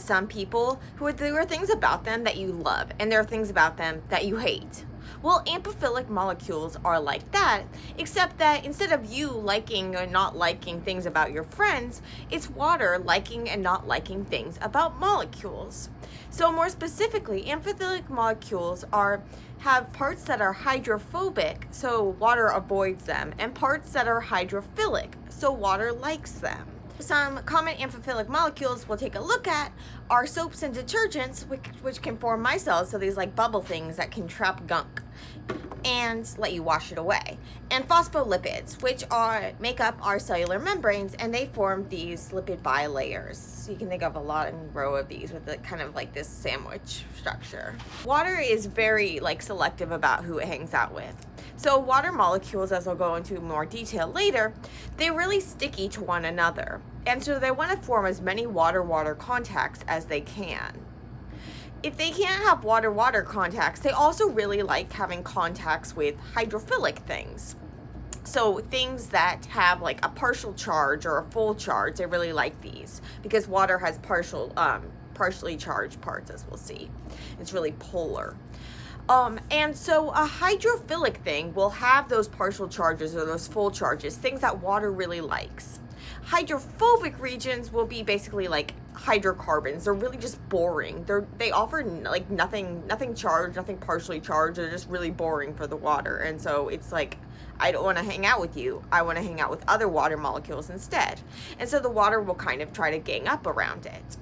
some people there are things about them that you love, and there are things about them that you hate. Well, amphiphilic molecules are like that, except that instead of you liking or not liking things about your friends, it's water liking and not liking things about molecules. So more specifically, amphiphilic molecules have parts that are hydrophobic, so water avoids them, and parts that are hydrophilic, so water likes them. Some common amphiphilic molecules we'll take a look at are soaps and detergents, which can form micelles, so these like bubble things that can trap gunk and let you wash it away, and phospholipids, which make up our cellular membranes, and they form these lipid bilayers. So you can think of a long row of these with kind of like this sandwich structure. Water is very selective about who it hangs out with. So water molecules, as I'll go into more detail later, they're really sticky to one another, and so they want to form as many water-water contacts as they can. If they can't have water-water contacts, they also really like having contacts with hydrophilic things. So things that have like a partial charge or a full charge, they really like these because water has partially charged parts, as we'll see. It's really polar. And so a hydrophilic thing will have those partial charges or those full charges, things that water really likes. Hydrophobic regions will be basically like hydrocarbons. They're really just boring. They offer like nothing charged, nothing partially charged. They're just really boring for the water. And so it's like, I don't want to hang out with you. I want to hang out with other water molecules instead. And so the water will kind of try to gang up around it.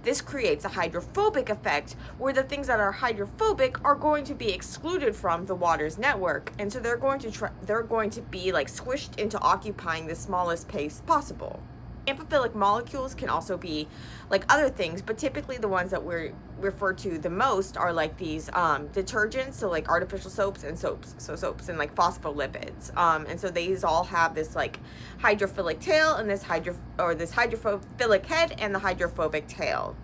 This creates a hydrophobic effect where the things that are hydrophobic are going to be excluded from the water's network, and so they're going to be like squished into occupying the smallest space possible. Amphiphilic molecules can also be like other things, but typically the ones that we refer to the most are like these detergents, so like artificial soaps and soaps and like phospholipids. And so these all have this like hydrophilic tail and this hydrophilic head and the hydrophobic tail.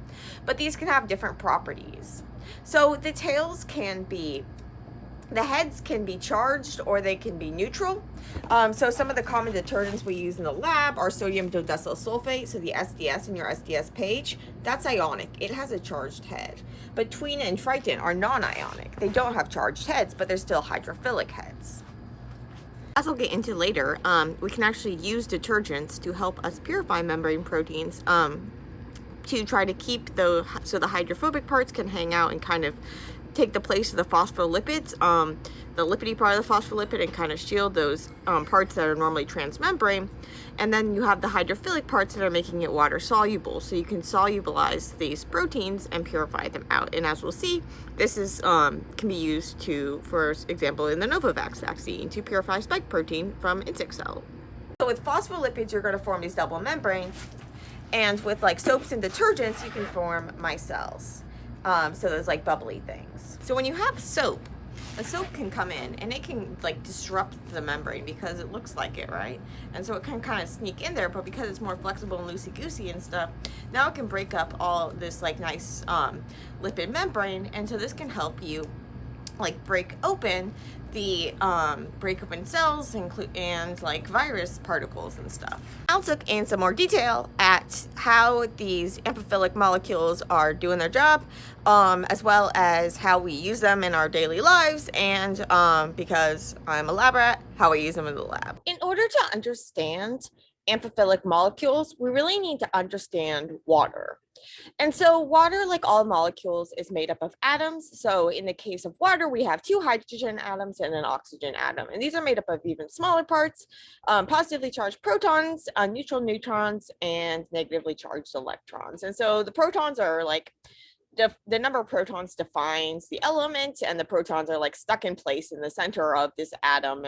But these can have different properties. So the heads can be charged or they can be neutral. So some of the common detergents we use in the lab are sodium dodecyl sulfate, so the SDS in your SDS page, that's ionic. It has a charged head. But tween and triton are non-ionic. They don't have charged heads, but they're still hydrophilic heads. As I'll get into later, we can actually use detergents to help us purify membrane proteins to try to keep so the hydrophobic parts can hang out and kind of take the place of the phospholipids, the lipidy part of the phospholipid, and kind of shield those parts that are normally transmembrane. And then you have the hydrophilic parts that are making it water soluble, so you can solubilize these proteins and purify them out. And as we'll see, this can be used for example, in the Novavax vaccine to purify spike protein from insect cell. So with phospholipids, you're going to form these double membranes, and with like soaps and detergents, you can form micelles. So those like bubbly things. So when you have soap, a soap can come in and it can like disrupt the membrane because it looks like it, right? And so it can kind of sneak in there, but because it's more flexible and loosey-goosey and stuff, now it can break up all this like nice lipid membrane, and so this can help you like break open cells and like virus particles and stuff. I'll look in some more detail at how these amphiphilic molecules are doing their job, as well as how we use them in our daily lives, and because I'm a lab rat, how we use them in the lab. In order to understand amphiphilic molecules, we really need to understand water. And so water, like all molecules, is made up of atoms. So in the case of water, we have 2 hydrogen atoms and an oxygen atom. And these are made up of even smaller parts, positively charged protons, neutral neutrons, and negatively charged electrons. And so the protons are like, the number of protons defines the element, and the protons are like stuck in place in the center of this atom,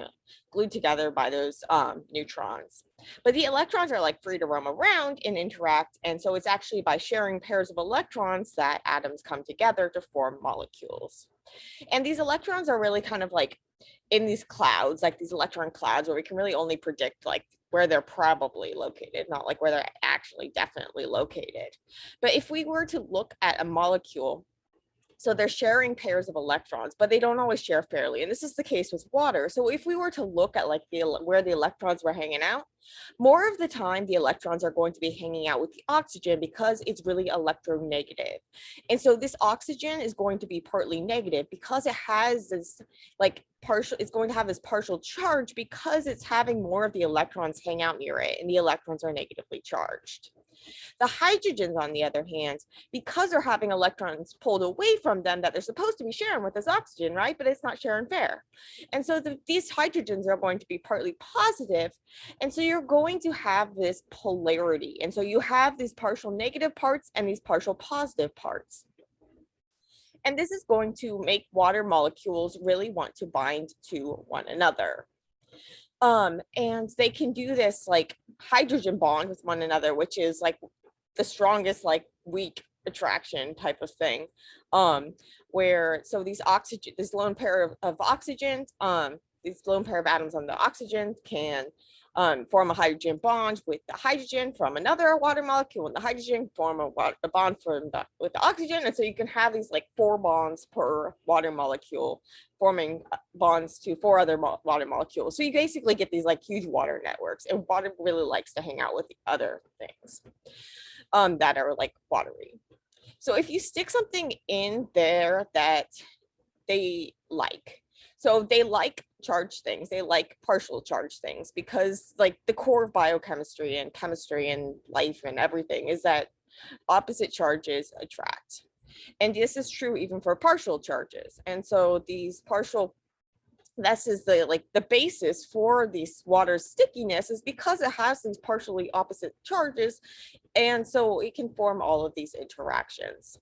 glued together by those neutrons. But the electrons are like free to roam around and interact, and so it's actually by sharing pairs of electrons that atoms come together to form molecules. And these electrons are really kind of like in these clouds, like these electron clouds, where we can really only predict like where they're probably located, not like where they're actually definitely located. But if we were to look at a molecule So they're sharing pairs of electrons, but they don't always share fairly. And this is the case with water. So if we were to look at like where the electrons were hanging out, more of the time the electrons are going to be hanging out with the oxygen because it's really electronegative. And so this oxygen is going to be partly negative because it has this like partial, it's going to have this partial charge because it's having more of the electrons hang out near it, and the electrons are negatively charged. The hydrogens, on the other hand, because they're having electrons pulled away from them that they're supposed to be sharing with this oxygen, right? But it's not sharing fair. And so these hydrogens are going to be partly positive. And so you're going to have this polarity. And so you have these partial negative parts and these partial positive parts. And this is going to make water molecules really want to bind to one another. And they can do this like hydrogen bond with one another, which is like the strongest like weak attraction type of thing. Where so these oxygen, this lone pair of oxygens, these lone pair of atoms on the oxygen can form a hydrogen bond with the hydrogen from another water molecule, and the hydrogen form a bond with the oxygen. And so you can have these like 4 bonds per water molecule forming bonds to 4 other water molecules. So you basically get these like huge water networks, and water really likes to hang out with the other things that are like watery. So if you stick something in there that they like, so they like charged things, they like partial charged things, because like the core of biochemistry and chemistry and life and everything is that opposite charges attract. And this is true even for partial charges. And so these partial, this is the like the basis for this water's stickiness, is because it has these partially opposite charges, and so it can form all of these interactions.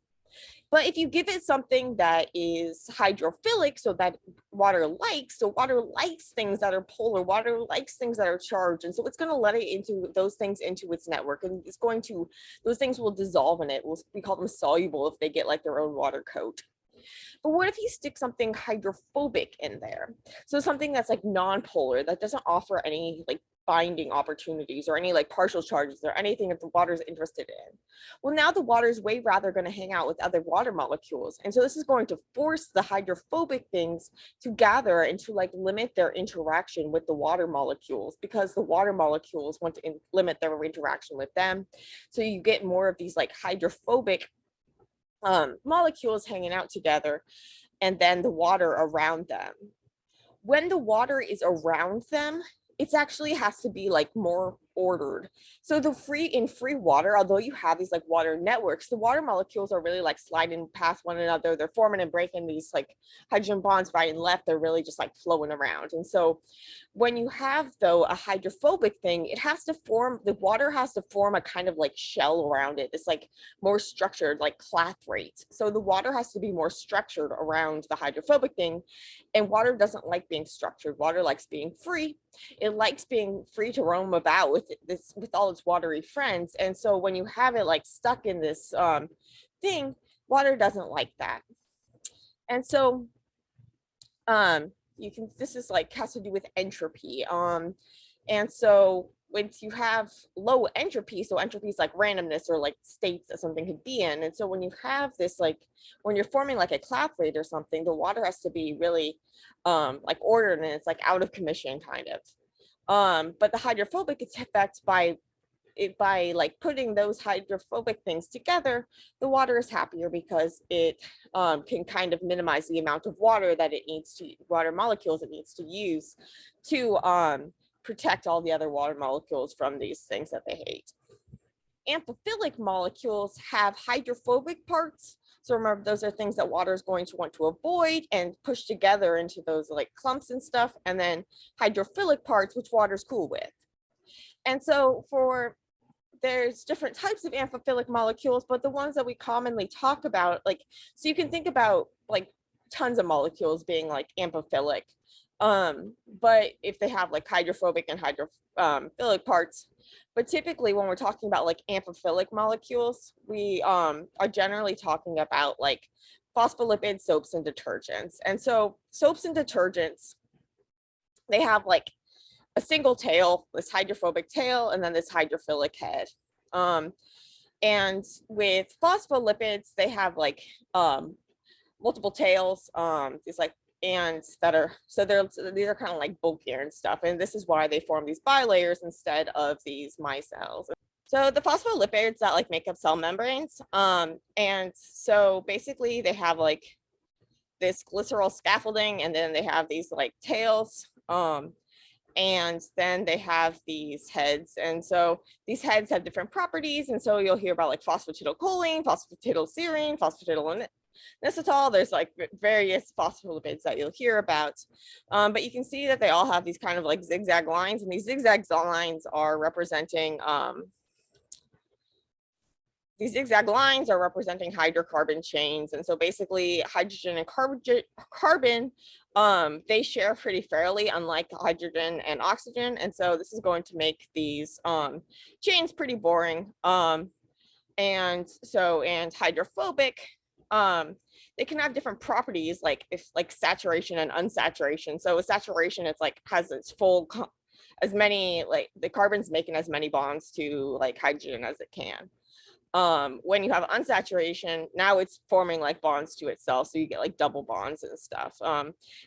But if you give it something that is hydrophilic, so that water likes, so water likes things that are polar, water likes things that are charged, and so it's going to let it into those things into its network, and it's going to, those things will dissolve in it. We call them soluble if they get like their own water coat. But what if you stick something hydrophobic in there? So something that's like non-polar, that doesn't offer any like binding opportunities or any like partial charges or anything that the water is interested in. Well, now the water is way rather going to hang out with other water molecules. And so this is going to force the hydrophobic things to gather and to like limit their interaction with the water molecules, because the water molecules want to limit their interaction with them. So you get more of these like hydrophobic molecules hanging out together, and then the water around them. When the water is around them, it actually has to be like more ordered. So in free water, although you have these like water networks, the water molecules are really like sliding past one another. They're forming and breaking these like hydrogen bonds right and left. They're really just like flowing around. And so when you have though a hydrophobic thing, it has to form, the water has to form a kind of like shell around it. It's like more structured, like clathrate. So the water has to be more structured around the hydrophobic thing. And water doesn't like being structured. Water likes being free. It likes being free to roam about with all its watery friends. And so when you have it like stuck in this thing, water doesn't like that. And so you can, this is like has to do with entropy. And so when you have low entropy, so entropy is like randomness or like states that something could be in. And so when you have this, like when you're forming like a clathrate or something, the water has to be really like ordered, and it's like out of commission kind of. But the hydrophobic effect, by like putting those hydrophobic things together, the water is happier because it can kind of minimize the amount of water that it needs to, water molecules it needs to use to protect all the other water molecules from these things that they hate. Amphiphilic molecules have hydrophobic parts. So remember, those are things that water is going to want to avoid and push together into those like clumps and stuff. And then hydrophilic parts, which water is cool with. And so there's different types of amphiphilic molecules, but the ones that we commonly talk about, like, so you can think about like tons of molecules being like amphipathic. But if they have like hydrophobic and hydrophilic parts, but typically when we're talking about like amphiphilic molecules, we are generally talking about like phospholipids, soaps, and detergents. And so soaps and detergents, they have like a single tail, this hydrophobic tail, and then this hydrophilic head. And with phospholipids, they have like multiple tails, these like, and that are, so these are kind of like bulkier and stuff. And this is why they form these bilayers instead of these micelles. So the phospholipids that like make up cell membranes, and so basically they have like this glycerol scaffolding, and then they have these like tails, and then they have these heads. And so these heads have different properties. And so you'll hear about like phosphatidylcholine, phosphatidylserine, phosphatidylinositol. There's like various phospholipids that you'll hear about. But you can see that they all have these kind of like zigzag lines, and these zigzag lines are representing hydrocarbon chains. And so basically hydrogen and carbon, they share pretty fairly, unlike hydrogen and oxygen. And so this is going to make these chains pretty boring. And hydrophobic, they can have different properties, like if like saturation and unsaturation. So with saturation, it's like has its full as many, like the carbon's making as many bonds to like hydrogen as it can. When you have unsaturation, now it's forming like bonds to itself, so you get like double bonds and stuff.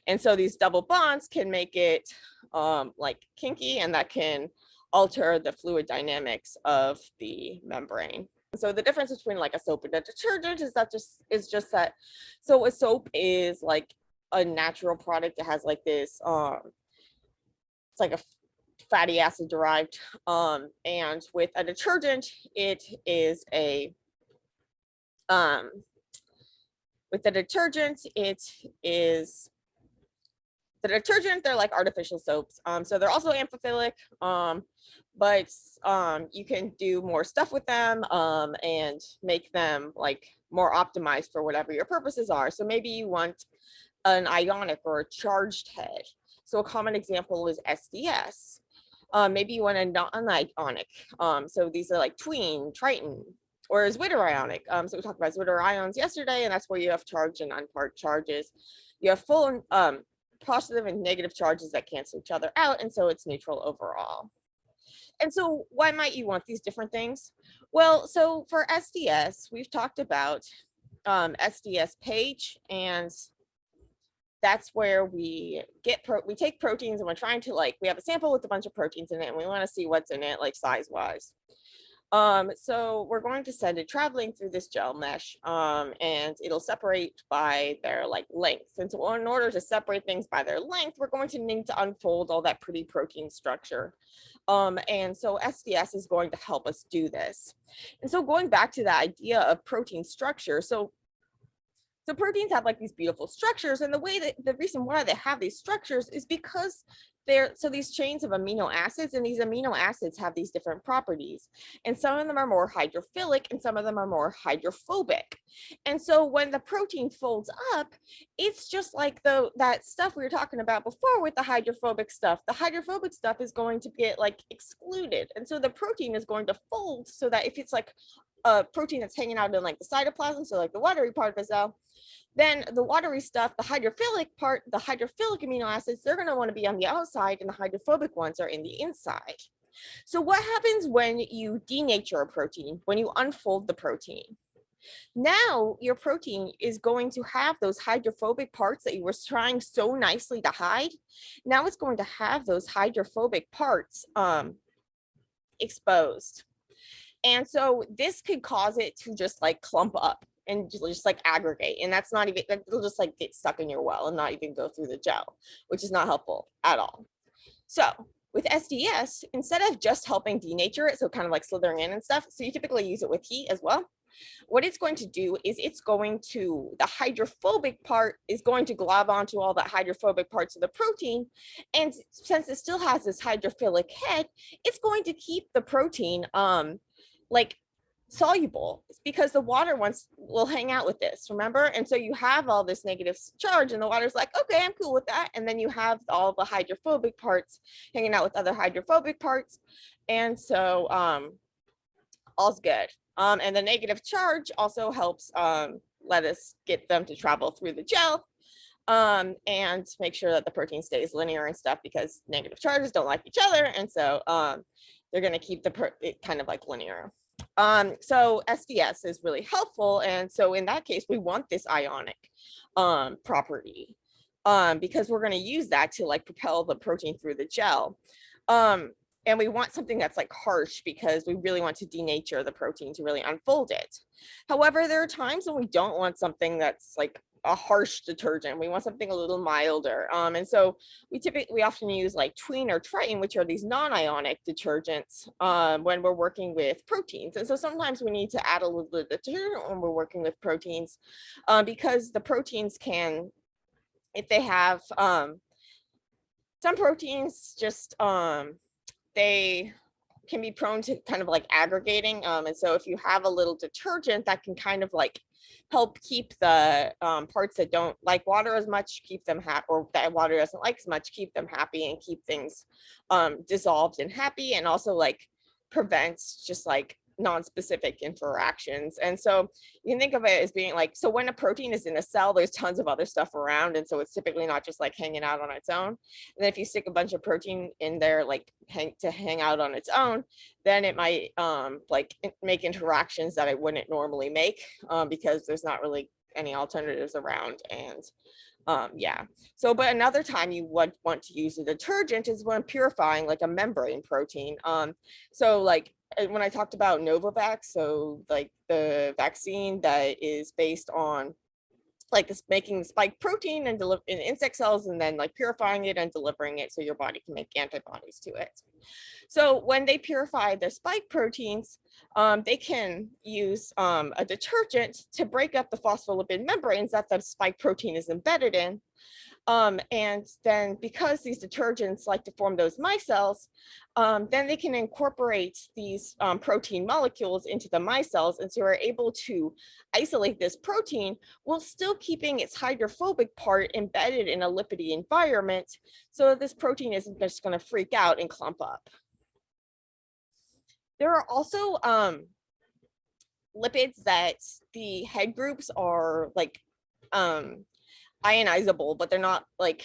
And so these double bonds can make it like kinky, and that can alter the fluid dynamics of the membrane. So the difference between like a soap and a detergent is just that, so a soap is like a natural product. It has like this it's like a fatty acid derived, and with a detergent it is a with the detergent they're like artificial soaps. So they're also amphiphilic, but you can do more stuff with them, and make them like more optimized for whatever your purposes are. So maybe you want an ionic or a charged head. So a common example is SDS. Maybe you want a non-ionic. So these are like tween, triton, or zwitterionic. So we talked about Zwitter ions yesterday, and that's where you have charged and unpart charges. You have full positive and negative charges that cancel each other out, and so it's neutral overall. And so why might you want these different things? Well, so for SDS, we've talked about SDS page, and that's where we take proteins, and we're trying to like, we have a sample with a bunch of proteins in it, and we want to see what's in it, like size wise. So we're going to send it traveling through this gel mesh, and it'll separate by their like length. And so in order to separate things by their length, we're going to need to unfold all that pretty protein structure. And so SDS is going to help us do this. And so going back to the idea of protein structure, so proteins have like these beautiful structures, and the reason why they have these structures is because so these chains of amino acids, and these amino acids have these different properties, and some of them are more hydrophilic and some of them are more hydrophobic. And so when the protein folds up, it's just like that stuff we were talking about before with the hydrophobic stuff. The hydrophobic stuff is going to get like excluded, and so the protein is going to fold, so that if it's like a protein that's hanging out in like the cytoplasm, so like the watery part of the cell, then the watery stuff, the hydrophilic part, the hydrophilic amino acids, they're going to want to be on the outside, and the hydrophobic ones are in the inside. So what happens when you denature a protein, when you unfold the protein? Now your protein is going to have those hydrophobic parts that you were trying so nicely to hide. Now it's going to have those hydrophobic parts exposed. And so this could cause it to just like clump up and just like aggregate, and that's not even, it'll just like get stuck in your well and not even go through the gel, which is not helpful at all. So with SDS, instead of just helping denature it, so kind of like slithering in and stuff, so you typically use it with heat as well, what it's going to do is the hydrophobic part is going to glob onto all the hydrophobic parts of the protein, and since it still has this hydrophilic head, it's going to keep the protein like soluble, because the water will hang out with this, remember? And so you have all this negative charge, and the water's like, okay, I'm cool with that. And then you have all the hydrophobic parts hanging out with other hydrophobic parts, and so all's good. And the negative charge also helps let us get them to travel through the gel, and make sure that the protein stays linear and stuff, because negative charges don't like each other, and so they're going to keep it kind of like linear. So SDS is really helpful. And so in that case, we want this ionic property because we're going to use that to like propel the protein through the gel. And we want something that's like harsh because we really want to denature the protein to really unfold it. However, there are times when we don't want something that's like a harsh detergent. We want something a little milder. And so we often use like Tween or Triton, which are these non-ionic detergents when we're working with proteins. And so sometimes we need to add a little bit of detergent when we're working with proteins because the proteins can, if they have some proteins just they can be prone to kind of like aggregating. And so if you have a little detergent that can kind of like help keep the parts that don't like water as much, keep them happy, or that water doesn't like as much, keep them happy and keep things dissolved and happy, and also like prevents just like non-specific interactions. And so you can think of it as being like, so when a protein is in a cell, there's tons of other stuff around. And so it's typically not just like hanging out on its own. And then if you stick a bunch of protein in there, like hang out on its own, then it might like make interactions that it wouldn't normally make because there's not really any alternatives around. And yeah, so but another time you would want to use a detergent is when purifying like a membrane protein. So like when I talked about Novavax, so like the vaccine that is based on like this making spike protein and in insect cells and then like purifying it and delivering it so your body can make antibodies to it. So when they purify the spike proteins, they can use a detergent to break up the phospholipid membranes that the spike protein is embedded in. And then because these detergents like to form those micelles, then they can incorporate these protein molecules into the micelles. And so we're able to isolate this protein while still keeping its hydrophobic part embedded in a lipidy environment. So this protein isn't just going to freak out and clump up. There are also lipids that the head groups are like ionizable, but they're not like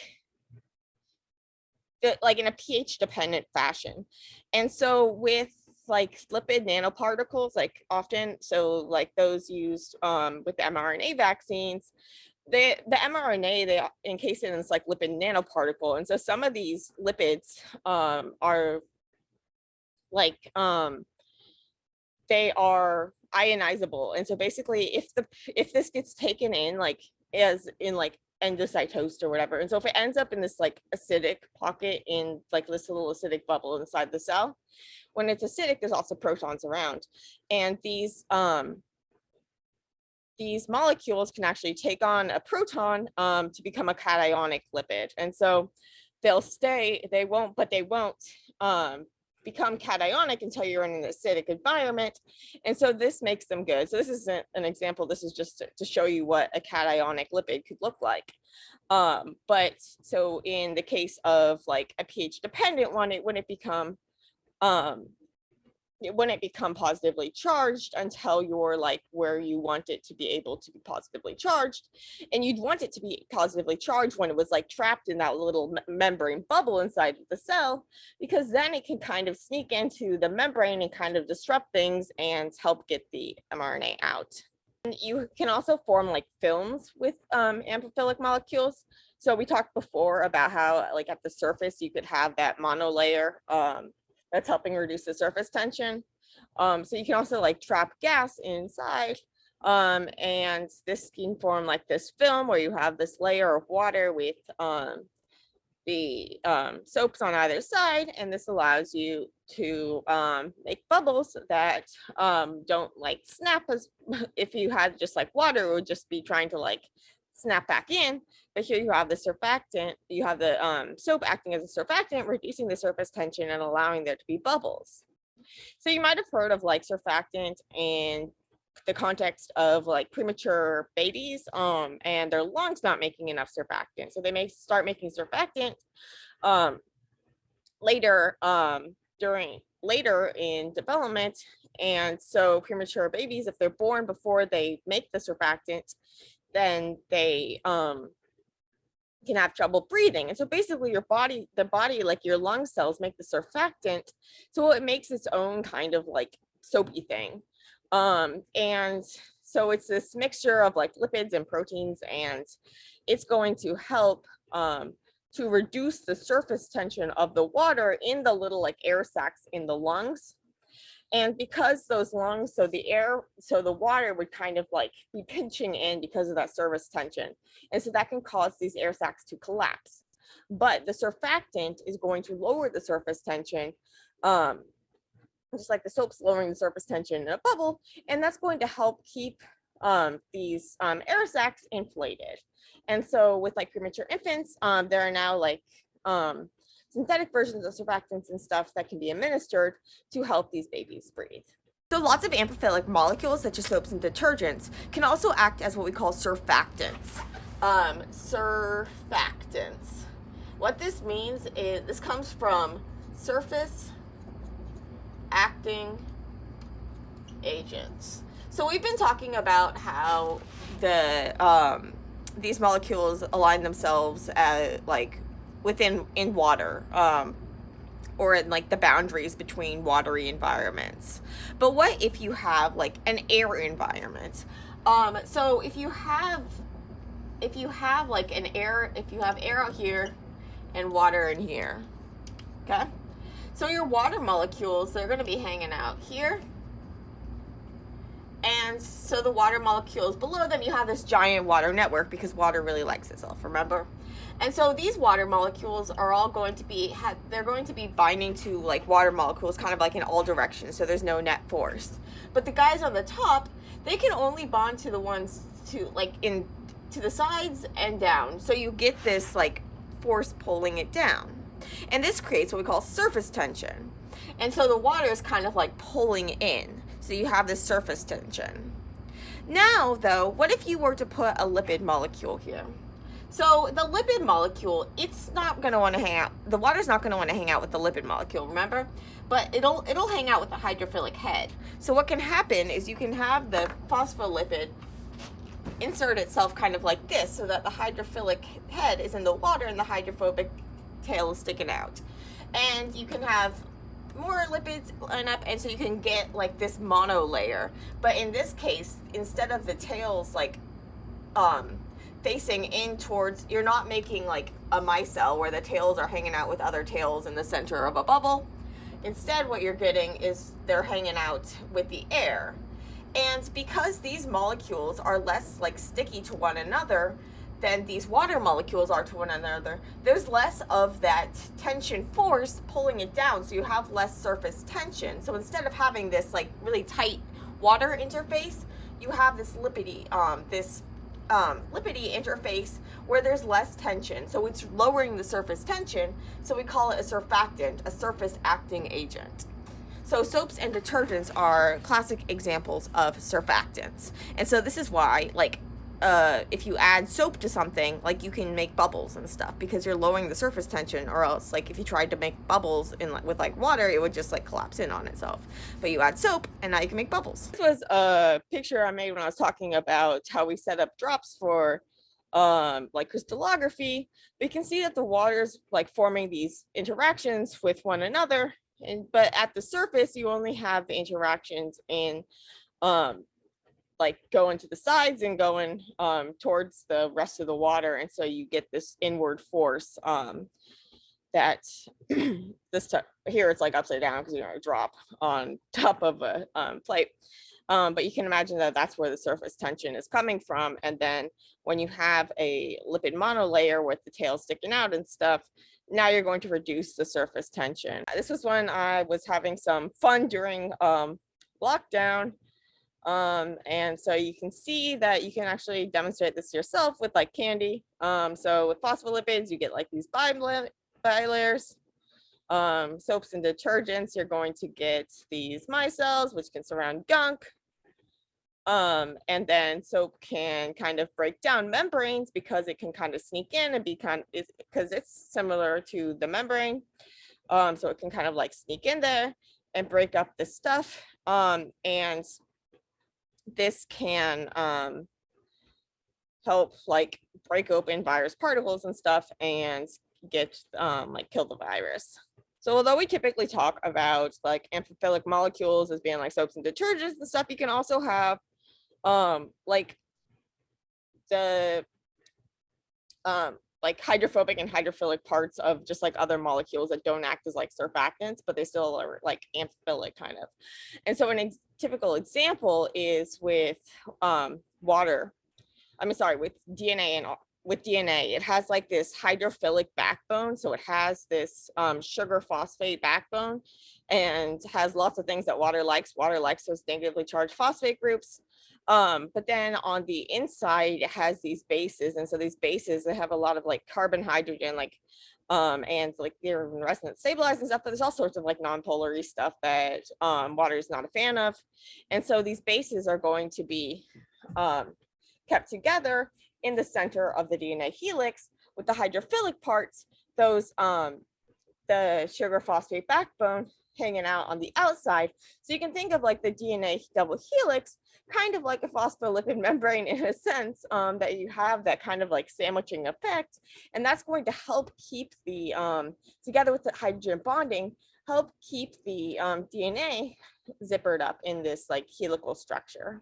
in a pH dependent fashion. And so with like lipid nanoparticles, like often, so like those used with the mRNA vaccines, the mRNA, they encase it in this like lipid nanoparticle. And so some of these lipids are like they are ionizable. And so basically if this gets taken in like as in like endocytosed or whatever, and so if it ends up in this like acidic pocket in like this little acidic bubble inside the cell, when it's acidic, there's also protons around, and these molecules can actually take on a proton to become a cationic lipid. And so they'll stay, they won't become cationic until you're in an acidic environment. And so this makes them good. So this isn't an example. This is just to show you what a cationic lipid could look like. But so in the case of like a pH dependent one, it wouldn't become positively charged until you're like where you want it to be able to be positively charged. And you'd want it to be positively charged when it was like trapped in that little membrane bubble inside of the cell, because then it can kind of sneak into the membrane and kind of disrupt things and help get the mRNA out. And you can also form like films with amphiphilic molecules. So we talked before about how like at the surface you could have that monolayer that's helping reduce the surface tension. So you can also like trap gas inside, and this can form like this film where you have this layer of water with the soaps on either side, and this allows you to make bubbles that don't like snap as if you had just like water, it would just be trying to like snap back in. But here you have the surfactant, you have the soap acting as a surfactant, reducing the surface tension and allowing there to be bubbles. So you might have heard of like surfactant in the context of like premature babies and their lungs not making enough surfactant. So they may start making surfactant later in development. And so premature babies, if they're born before they make the surfactant, then they can have trouble breathing. And so basically the body, like your lung cells make the surfactant. So it makes its own kind of like soapy thing. And so it's this mixture of like lipids and proteins, and it's going to help to reduce the surface tension of the water in the little like air sacs in the lungs. And because those lungs, so the water would kind of like be pinching in because of that surface tension. And so that can cause these air sacs to collapse. But the surfactant is going to lower the surface tension, just like the soap's lowering the surface tension in a bubble. And that's going to help keep these air sacs inflated. And so with like premature infants, there are now like synthetic versions of surfactants and stuff that can be administered to help these babies breathe. So lots of amphiphilic molecules, such as soaps and detergents, can also act as what we call surfactants. Surfactants. What this means is, this comes from surface acting agents. So we've been talking about how these molecules align themselves like in water, or in like the boundaries between watery environments. But what if you have like an air environment? So if you have like an air, if you have air out here and water in here, okay? So your water molecules, they're going to be hanging out here. And so the water molecules below them, you have this giant water network because water really likes itself, remember? And so these water molecules are all going to be, they're going to be binding to like water molecules kind of like in all directions, so there's no net force. But the guys on the top, they can only bond to the ones to like to the sides and down. So you get this like force pulling it down. And this creates what we call surface tension. And so the water is kind of like pulling in. So you have this surface tension. Now, though, what if you were to put a lipid molecule here? So the lipid molecule, it's not going to want to hang out. The water's not going to want to hang out with the lipid molecule, remember? But it'll hang out with the hydrophilic head. So what can happen is you can have the phospholipid insert itself kind of like this, so that the hydrophilic head is in the water and the hydrophobic tail is sticking out. And you can have more lipids line up, and so you can get like this mono layer. But in this case, instead of the tails like facing in towards, you're not making like a micelle where the tails are hanging out with other tails in the center of a bubble. Instead, what you're getting is they're hanging out with the air. And because these molecules are less like sticky to one another than these water molecules are to one another, there's less of that tension force pulling it down, so you have less surface tension. So instead of having this like really tight water interface, you have this lipidy interface where there's less tension, so it's lowering the surface tension. So we call it a surfactant, a surface acting agent. So soaps and detergents are classic examples of surfactants. And so this is why, like, if you add soap to something, like, you can make bubbles and stuff because you're lowering the surface tension, or else, like, if you tried to make bubbles with like water, it would just like collapse in on itself. But you add soap and now you can make bubbles. This was a picture I made when I was talking about how we set up drops for like crystallography. We can see that the water's like forming these interactions with one another. But at the surface, you only have the interactions in like going to the sides and going towards the rest of the water. And so you get this inward force that here it's like upside down because you're going to drop on top of a plate. But you can imagine that that's where the surface tension is coming from. And then when you have a lipid monolayer with the tail sticking out and stuff, now you're going to reduce the surface tension. This was when I was having some fun during lockdown. And so you can see that you can actually demonstrate this yourself with like candy. So with phospholipids, you get like these bilayers. Soaps and detergents, you're going to get these micelles, which can surround gunk. And then soap can kind of break down membranes because it can kind of sneak in and because it's similar to the membrane. So it can kind of like sneak in there and break up the stuff. And this can help like break open virus particles and stuff and get like kill the virus. So although we typically talk about like amphiphilic molecules as being like soaps and detergents and stuff, you can also have like the like hydrophobic and hydrophilic parts of just like other molecules that don't act as like surfactants, but they still are like amphiphilic kind of. And so a typical example is with water. I mean, sorry, with DNA and with DNA, it has like this hydrophilic backbone. So it has this sugar phosphate backbone and has lots of things that water likes. Water likes those negatively charged phosphate groups. But then on the inside, it has these bases. And so these bases, they have a lot of like carbon, hydrogen, like, and like they're resonance stabilized and stuff, but there's all sorts of like non-polar stuff that water is not a fan of. And so these bases are going to be kept together in the center of the DNA helix with the hydrophilic parts, those the sugar phosphate backbone hanging out on the outside. So you can think of like the DNA double helix kind of like a phospholipid membrane in a sense, that you have that kind of like sandwiching effect, and that's going to help keep the together with the hydrogen bonding, help keep the DNA zippered up in this like helical structure.